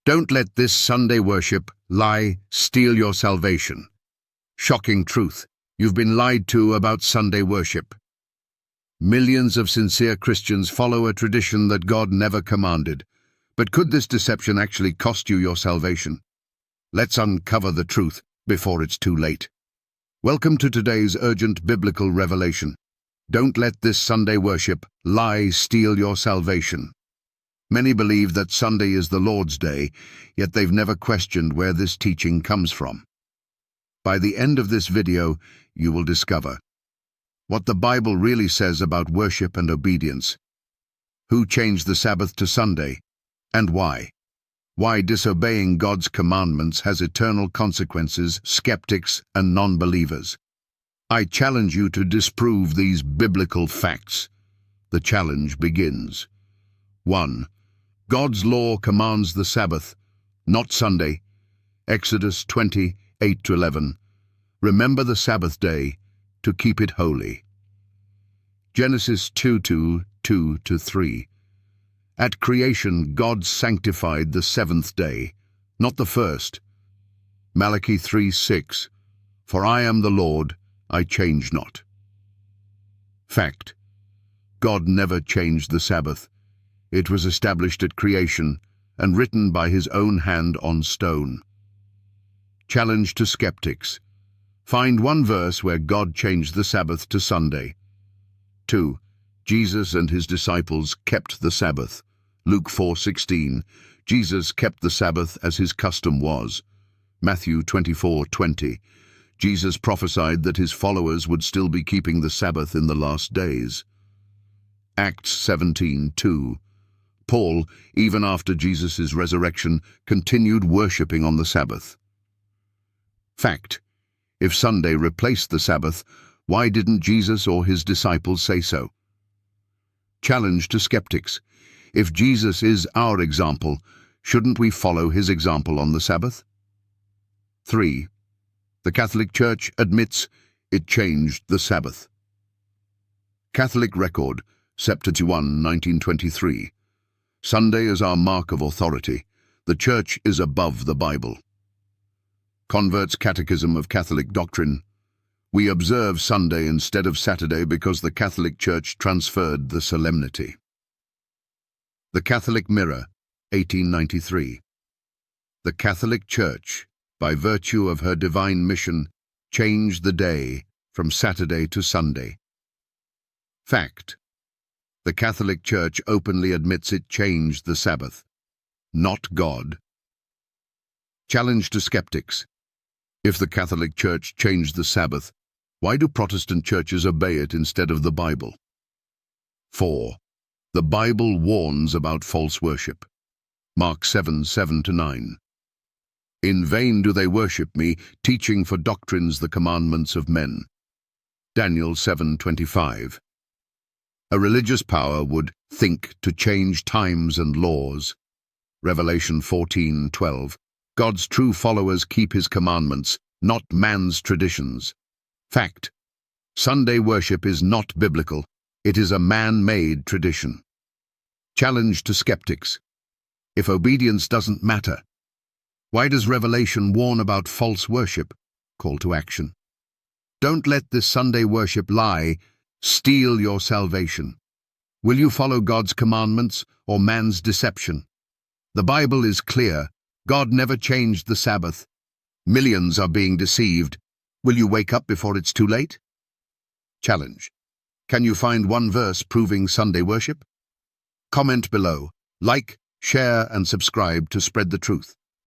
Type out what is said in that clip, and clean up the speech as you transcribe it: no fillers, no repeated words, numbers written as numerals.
Don't let this Sunday worship lie steal your salvation. Shocking truth. You've been lied to about Sunday worship. Millions of sincere Christians follow a tradition that God never commanded. But could this deception actually cost you your salvation? Let's uncover the truth before it's too late. Welcome to today's urgent biblical revelation. Don't let this Sunday worship lie steal your salvation. Many believe that Sunday is the Lord's day, yet they've never questioned where this teaching comes from. By the end of this video, you will discover what the Bible really says about worship and obedience, who changed the Sabbath to Sunday, and why. Why disobeying God's commandments has eternal consequences, skeptics and non-believers. I challenge you to disprove these biblical facts. The challenge begins. 1. God's law commands the Sabbath, not Sunday. Exodus 20:8-11. Remember the Sabbath day to keep it holy. Genesis 2:2-3. At creation, God sanctified the seventh day, not the first. Malachi 3:6. For I am the Lord, I change not. Fact. God never changed the Sabbath. It was established at creation and written by his own hand on stone. Challenge to skeptics. Find one verse where God changed the Sabbath to Sunday. 2. Jesus and his disciples kept the Sabbath. Luke 4:16. Jesus kept the Sabbath as his custom was. Matthew 24:20. Jesus prophesied that his followers would still be keeping the Sabbath in the last days. Acts 17:2. Paul, even after Jesus' resurrection, continued worshipping on the Sabbath. Fact. If Sunday replaced the Sabbath, why didn't Jesus or his disciples say so? Challenge to skeptics. If Jesus is our example, shouldn't we follow his example on the Sabbath? 3. The Catholic Church admits it changed the Sabbath. Catholic Record, September 1, 1923. Sunday is our mark of authority. The Church is above the Bible. Convert's Catechism of Catholic Doctrine. We observe Sunday instead of Saturday because the Catholic Church transferred the solemnity. The Catholic Mirror, 1893. The Catholic Church, by virtue of her divine mission, changed the day from Saturday to Sunday. Fact. The Catholic Church openly admits it changed the Sabbath, not God. Challenge to skeptics. If the Catholic Church changed the Sabbath, why do Protestant churches obey it instead of the Bible? 4. The Bible warns about false worship. Mark 7:7-9. In vain do they worship me, teaching for doctrines the commandments of men. Daniel 7:25. A religious power would think to change times and laws. Revelation 14:12. God's true followers keep his commandments, not man's traditions. Fact. Sunday worship is not biblical. It is a man-made tradition. Challenge to skeptics. If obedience doesn't matter, why does Revelation warn about false worship? Call to action. Don't let this Sunday worship lie steal your salvation. Will you follow God's commandments or man's deception? The Bible is clear. God never changed the Sabbath. Millions are being deceived. Will you wake up before it's too late? Challenge. Can you find one verse proving Sunday worship? Comment below. Like, share and subscribe to spread the truth.